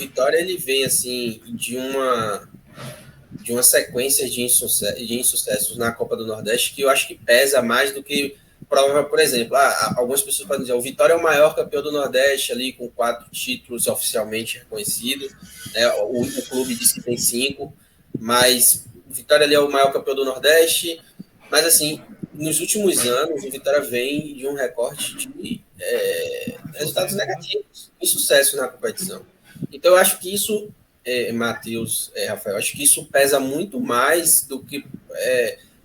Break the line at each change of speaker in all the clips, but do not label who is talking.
Vitória ele vem assim de uma sequência de insucessos na Copa do Nordeste que eu acho que pesa mais do que prova, por exemplo, algumas pessoas podem dizer o Vitória é o maior campeão do Nordeste ali com 4 títulos oficialmente reconhecidos, né? O clube diz que tem 5, mas o Vitória ali é o maior campeão do Nordeste, mas assim, nos últimos anos o Vitória vem de um recorte de resultados negativos, insucesso na competição. Então eu acho que isso Matheus, Rafael, acho que isso pesa muito mais do que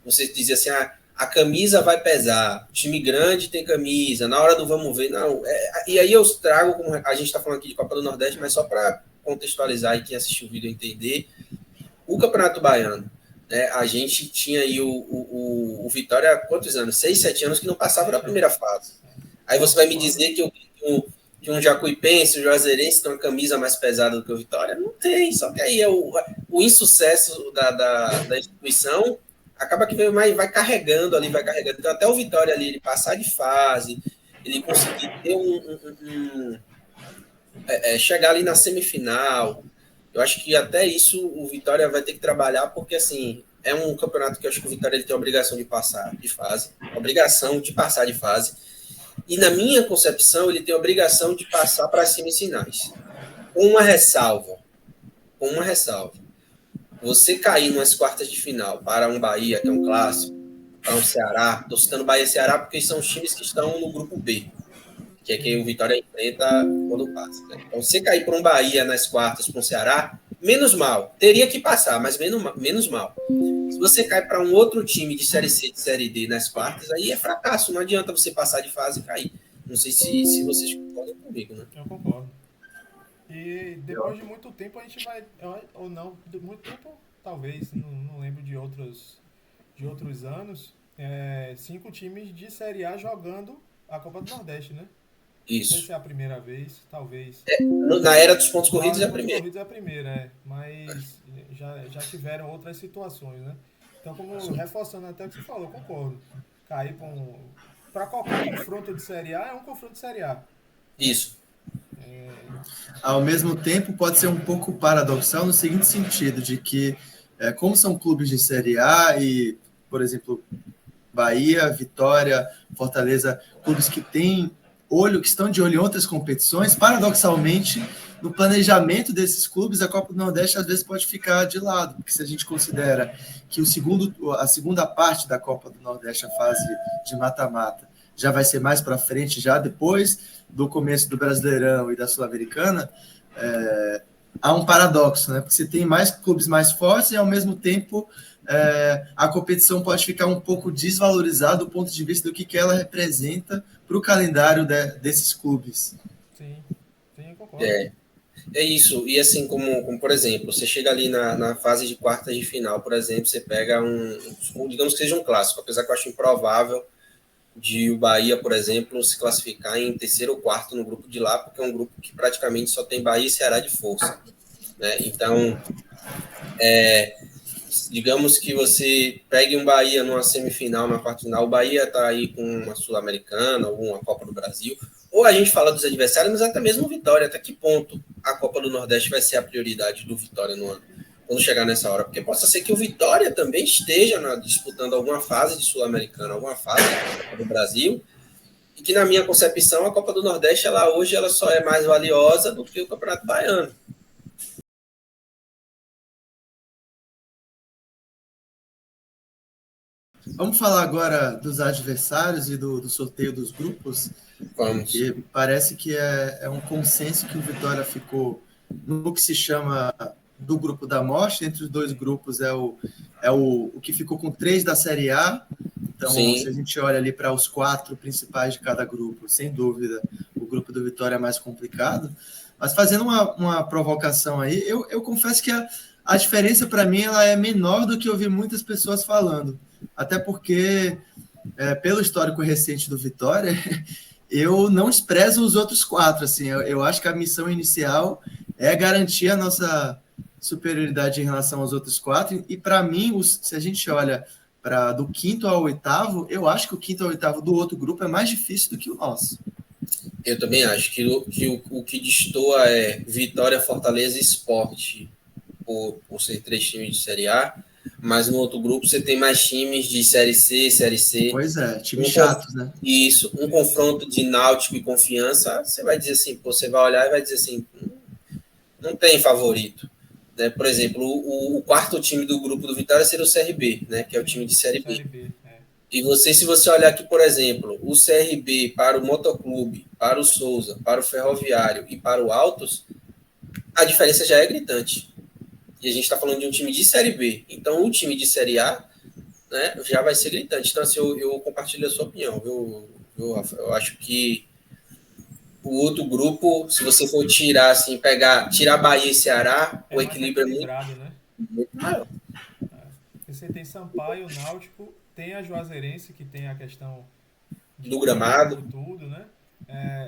você dizer assim, a camisa vai pesar, o time grande tem camisa, na hora do vamos ver, não. E aí eu trago, como a gente está falando aqui de Copa do Nordeste, mas só para contextualizar e quem assistiu o vídeo entender, o Campeonato Baiano, né, a gente tinha aí o Vitória há quantos anos? 6, 7 anos que não passava da primeira fase. Aí você vai me dizer que um Jacuipense, um Juazeirense tem uma camisa mais pesada do que o Vitória? Não tem, só que aí o insucesso da instituição acaba que vai carregando ali, vai carregando. Então, até o Vitória ali, ele passar de fase, ele conseguir ter chegar ali na semifinal, eu acho que até isso o Vitória vai ter que trabalhar, porque assim, é um campeonato que eu acho que o Vitória ele tem a obrigação de passar de fase, e na minha concepção, ele tem a obrigação de passar para as semifinais. Com uma ressalva. Você cair nas quartas de final para um Bahia, que é um clássico, para um Ceará, estou citando Bahia e Ceará porque são os times que estão no grupo B, que é quem o Vitória enfrenta quando passa. Né? Então, você cair para um Bahia nas quartas para um Ceará, menos mal. Teria que passar, mas menos mal. Se você cai para um outro time de Série C, de Série D nas quartas, aí é fracasso. Não adianta você passar de fase e cair. Não sei se vocês concordam comigo, né?
Eu concordo. E depois de muito tempo a gente vai, ou não, de muito tempo talvez, não lembro de outros anos, 5 times de Série A jogando a Copa do Nordeste, né? Não sei
Isso.
se é a primeira vez, talvez.
Na era dos pontos
Na hora
corridos é
dos
a
pontos
primeira.
corridos é a primeira, mas já tiveram outras situações, né? Então, como reforçando até o que você falou, eu concordo. Cair para qualquer confronto de Série A é um confronto de Série A, né?
Isso.
Ao mesmo tempo, pode ser um pouco paradoxal no seguinte sentido, de que, como são clubes de Série A e, por exemplo, Bahia, Vitória, Fortaleza, clubes que têm que estão de olho em outras competições, paradoxalmente, no planejamento desses clubes, a Copa do Nordeste às vezes pode ficar de lado, porque se a gente considera que a segunda parte da Copa do Nordeste, a fase de mata-mata, já vai ser mais para frente, já depois do começo do Brasileirão e da Sul-Americana, há um paradoxo, né? Porque você tem mais clubes mais fortes e, ao mesmo tempo, a competição pode ficar um pouco desvalorizada do ponto de vista do que ela representa para o calendário desses clubes.
Sim, sim, concordo.
É isso. E assim, como por exemplo, você chega ali na fase de quartas de final, por exemplo, você pega digamos que seja um clássico, apesar que eu acho improvável de o Bahia, por exemplo, se classificar em terceiro ou quarto no grupo de lá, porque é um grupo que praticamente só tem Bahia e Ceará de força. Né? Então, digamos que você pegue um Bahia numa semifinal, na quarta final, o Bahia está aí com uma Sul-Americana, ou uma Copa do Brasil, ou a gente fala dos adversários, mas até mesmo Vitória, até que ponto a Copa do Nordeste vai ser a prioridade do Vitória no ano, quando chegar nessa hora, porque possa ser que o Vitória também esteja disputando alguma fase de Sul-Americana, alguma fase da Copa do Brasil, e que na minha concepção a Copa do Nordeste, hoje ela só é mais valiosa do que o Campeonato Baiano.
Vamos falar agora dos adversários e do sorteio dos grupos.
Vamos.
Porque parece que é um consenso que o Vitória ficou no que se chama do grupo da morte. Entre os dois grupos é o que ficou com 3 da Série A. Então,
Sim.
Se a gente olha ali para os 4 principais de cada grupo, sem dúvida, o grupo do Vitória é mais complicado. Mas fazendo uma provocação aí, eu confesso que a diferença para mim ela é menor do que eu vi muitas pessoas falando. Até porque, pelo histórico recente do Vitória, eu não desprezo os outros 4. Assim, eu acho que a missão inicial é garantir a nossa superioridade em relação aos outros 4. E, para mim, se a gente olha do 5º ao 8º, eu acho que o 5º ao 8º do outro grupo é mais difícil do que o nosso.
Eu também acho que o que destoa é Vitória, Fortaleza e Sport, por ser 3 times de Série A, mas no outro grupo você tem mais times de Série C, Série C.
Pois é, times chatos, né?
Isso, um confronto de Náutico e Confiança, você vai dizer assim, você vai olhar e vai dizer assim, não tem favorito. Né? Por exemplo, o quarto time do grupo do Vitória seria o CRB, né? Que é o time de Série B. E se você olhar aqui, por exemplo, o CRB para o Motoclube, para o Souza, para o Ferroviário e para o Altos, a diferença já é gritante. E a gente está falando de um time de Série B. Então, o time de Série A, né, já vai ser gritante. Então, assim, eu compartilho a sua opinião. Eu acho que o outro grupo, se você for tirar, assim, tirar Bahia e Ceará, o equilíbrio é muito maior.
Você tem Sampaio, Náutico, tem a Juazeirense, que tem a questão
do gramado,
tudo, né?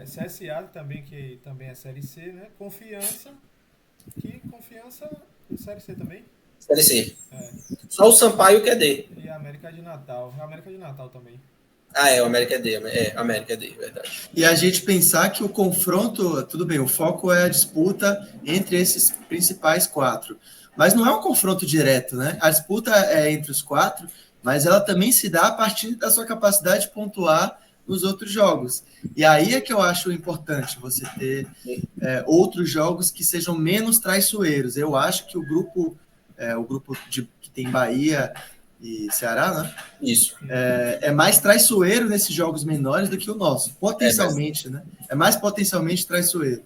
CSA também, que também é Série C, né? Confiança Série C também?
Série C. Só o Sampaio que é D.
E a América de Natal. A América de Natal também.
O América é D. América é D, verdade.
E a gente pensar que o confronto, tudo bem, o foco é a disputa entre esses principais 4. Mas não é um confronto direto, né? A disputa é entre os 4, mas ela também se dá a partir da sua capacidade de pontuar nos outros jogos. E aí é que eu acho importante você ter outros jogos que sejam menos traiçoeiros. Eu acho que o grupo que tem Bahia e Ceará, né?
Isso.
É mais traiçoeiro nesses jogos menores do que o nosso. Potencialmente, né? É mais potencialmente traiçoeiro.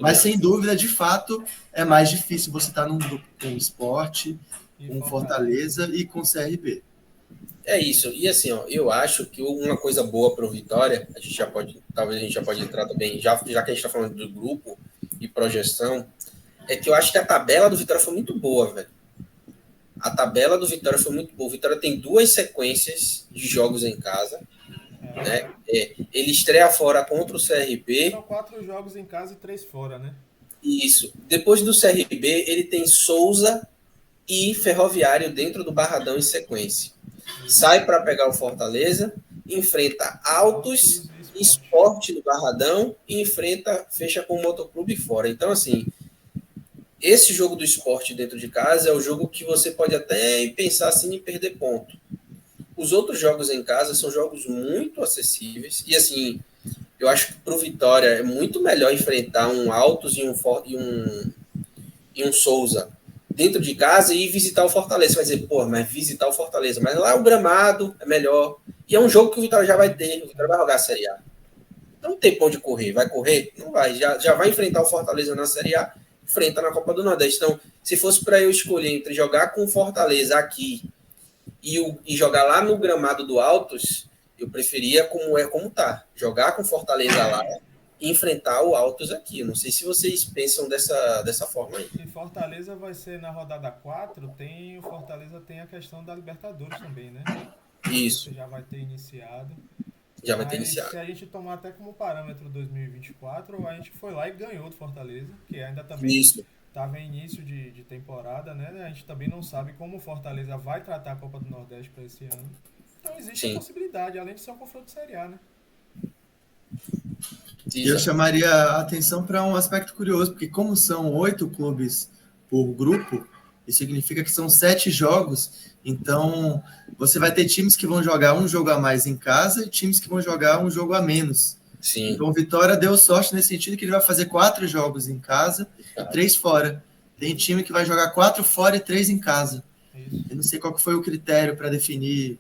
Mas, sem dúvida, de fato, é mais difícil você estar num grupo com Sport, com Fortaleza e com CRB.
É isso. E assim, eu acho que uma coisa boa para o Vitória, talvez a gente já pode entrar também, já que a gente está falando do grupo e projeção, é que eu acho que a tabela do Vitória foi muito boa, velho. A tabela do Vitória foi muito boa. O Vitória tem 2 sequências de jogos em casa. Né? Ele estreia fora contra o CRB.
São 4 jogos em casa e 3 fora, né?
Isso. Depois do CRB, ele tem Souza e Ferroviário dentro do Barradão em sequência. Sai para pegar o Fortaleza, enfrenta Altos e Sport no Barradão e fecha com o Motoclube fora. Então, assim, esse jogo do Sport dentro de casa é o jogo que você pode até pensar assim em perder ponto. Os outros jogos em casa são jogos muito acessíveis. E assim, eu acho que para o Vitória é muito melhor enfrentar um Altos e um Souza dentro de casa e visitar o Fortaleza. Você vai dizer, mas visitar o Fortaleza. Mas lá o gramado é melhor. E é um jogo que o Vitória já vai ter. O Vitória vai jogar a Série A. Não tem pra onde correr. Vai correr? Não vai. Já vai enfrentar o Fortaleza na Série A, enfrenta na Copa do Nordeste. Então, se fosse para eu escolher entre jogar com o Fortaleza aqui e jogar lá no gramado do Altos, eu preferia como tá. Jogar com Fortaleza lá e enfrentar o Altos aqui. Não sei se vocês pensam dessa forma aí.
E Fortaleza vai ser na rodada 4, o Fortaleza tem a questão da Libertadores também, né?
Isso.
Você já vai ter iniciado.
Se
a gente tomar até como parâmetro 2024, a gente foi lá e ganhou do Fortaleza, que ainda também estava em início de temporada, né? A gente também não sabe como o Fortaleza vai tratar a Copa do Nordeste para esse ano. Então existe a possibilidade, além de ser um confronto de Série A, né?
Eu chamaria a atenção para um aspecto curioso, porque como são 8 clubes por grupo, isso significa que são 7 jogos, então você vai ter times que vão jogar um jogo a mais em casa e times que vão jogar um jogo a menos.
Sim.
Então o Vitória deu sorte nesse sentido que ele vai fazer 4 jogos em casa e 3 fora. Tem time que vai jogar 4 fora e 3 em casa. Eu não sei qual que foi o critério para definir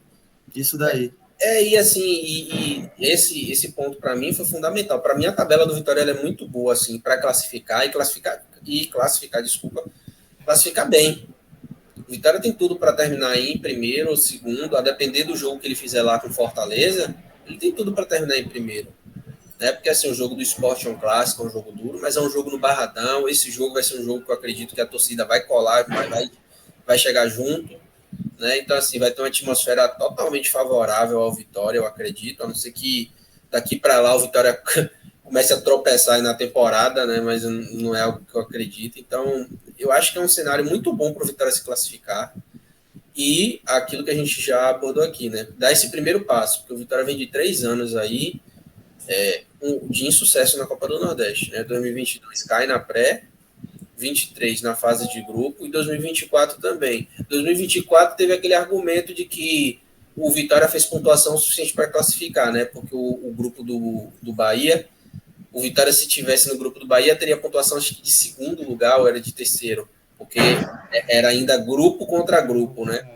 isso daí.
E assim, esse ponto para mim foi fundamental. Para mim, a tabela do Vitória é muito boa assim, para classificar bem. O Vitória tem tudo para terminar aí em primeiro ou segundo, a depender do jogo que ele fizer lá com Fortaleza, ele tem tudo para terminar em primeiro. Né? Porque assim, o jogo do Sport é um clássico, é um jogo duro, mas é um jogo no Barradão. Esse jogo vai ser um jogo que eu acredito que a torcida vai colar, vai chegar junto. Né? Então, assim, vai ter uma atmosfera totalmente favorável ao Vitória, eu acredito, a não ser que daqui para lá o Vitória comece a tropeçar na temporada, né? Mas não é algo que eu acredito. Então, eu acho que é um cenário muito bom para o Vitória se classificar e aquilo que a gente já abordou aqui, né? Dar esse primeiro passo, porque o Vitória vem de 3 anos aí de insucesso na Copa do Nordeste, né? 2022 cai na pré, 23 na fase de grupo e 2024 também. 2024 teve aquele argumento de que o Vitória fez pontuação suficiente para classificar, né? Porque o grupo do Bahia, o Vitória, se tivesse no grupo do Bahia, teria pontuação acho que de segundo lugar ou era de terceiro, porque era ainda grupo contra grupo, né?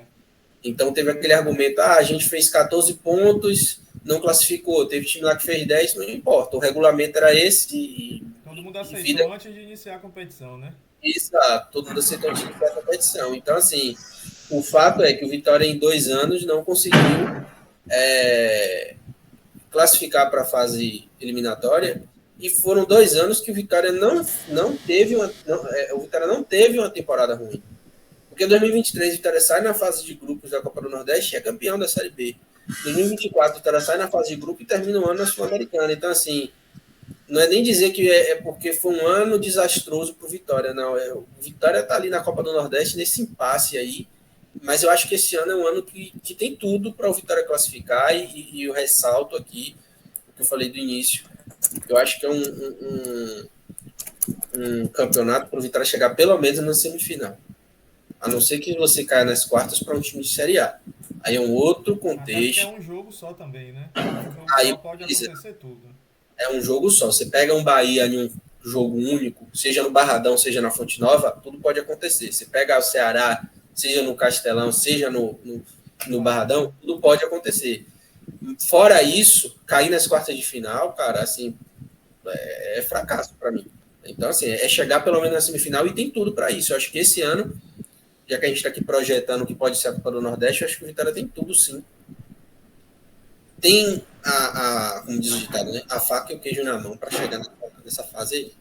Então teve aquele argumento, a gente fez 14 pontos, não classificou, teve time lá que fez 10, não importa, o regulamento era esse e
todo mundo aceitou antes de iniciar a competição, né?
Exato, todo mundo aceitou antes de iniciar a competição. Então, assim, o fato é que o Vitória em 2 anos não conseguiu classificar para a fase eliminatória e foram 2 anos que o Vitória não teve o Vitória não teve uma temporada ruim. Porque em 2023 o Vitória sai na fase de grupos da Copa do Nordeste e é campeão da Série B. Em 2024 o Vitória sai na fase de grupo e termina o ano na Sul-Americana. Então, assim, não é nem dizer que é porque foi um ano desastroso para o Vitória, não. O Vitória está ali na Copa do Nordeste, nesse impasse aí, mas eu acho que esse ano é um ano que tem tudo para o Vitória classificar e eu ressalto aqui o que eu falei do início. Eu acho que é um campeonato para o Vitória chegar pelo menos na semifinal. A não ser que você caia nas quartas para um time de Série A. Aí é um outro contexto.
É um jogo só também, né? Um jogo
aí
só pode acontecer tudo.
É um jogo só. Você pega um Bahia em um jogo único, seja no Barradão, seja na Fonte Nova, tudo pode acontecer. Você pega o Ceará, seja no Castelão, seja no Barradão, tudo pode acontecer. Fora isso, cair nas quartas de final, cara, assim, é fracasso para mim. Então, assim, é chegar pelo menos na semifinal e tem tudo para isso. Eu acho que esse ano, já que a gente está aqui projetando o que pode ser a Copa do Nordeste, eu acho que o Vitória tem tudo, sim. Tem como diz o ditado, né? A faca e o queijo na mão para chegar nessa fase aí.